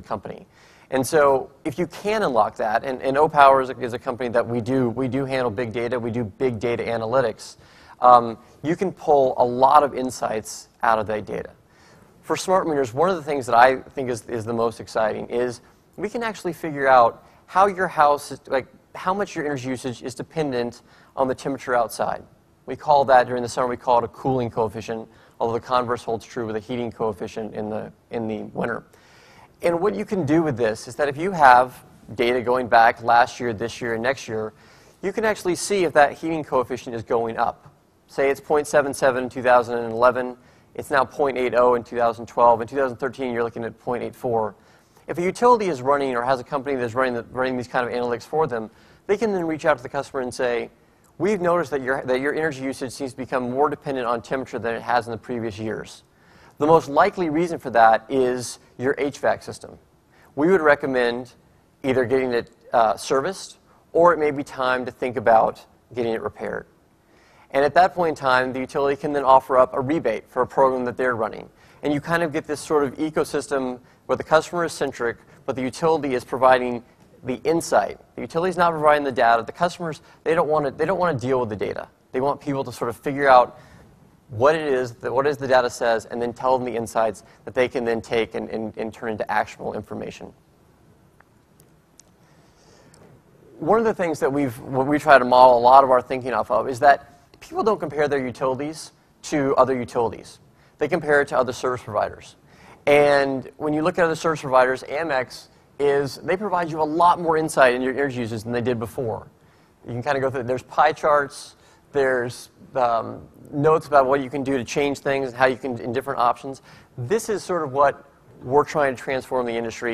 the company. And so if you can unlock that, and OPower is a company that we do handle big data, we do big data analytics, you can pull a lot of insights out of that data. For smart meters, one of the things that I think is the most exciting is we can actually figure out how your house, how much your energy usage is dependent on the temperature outside. We call that, during the summer, we call it a cooling coefficient, although the converse holds true with a heating coefficient in the winter. And what you can do with this is that if you have data going back last year, this year, and next year, you can actually see if that heating coefficient is going up. Say it's 0.77 in 2011, it's now 0.80 in 2012. In 2013, you're looking at 0.84. If a utility is running or has a company that's running these kind of analytics for them, they can then reach out to the customer and say, we've noticed that your energy usage seems to become more dependent on temperature than it has in the previous years. The most likely reason for that is your HVAC system. We would recommend either getting it serviced, or it may be time to think about getting it repaired. And at that point in time, the utility can then offer up a rebate for a program that they're running. And you kind of get this sort of ecosystem where the customer is centric, but the utility is providing the insight. The utility is not providing the data. The customers, they don't want to deal with the data. They want people to sort of figure out what it is, what the data says, and then tell them the insights that they can then take and turn into actionable information. One of the things that we try to model a lot of our thinking off of is that people don't compare their utilities to other utilities. They compare it to other service providers. And when you look at other service providers, Amex they provide you a lot more insight in your energy usage than they did before. You can kind of go through, there's pie charts, there's notes about what you can do to change things and how you can, in different options. This is sort of what we're trying to transform the industry.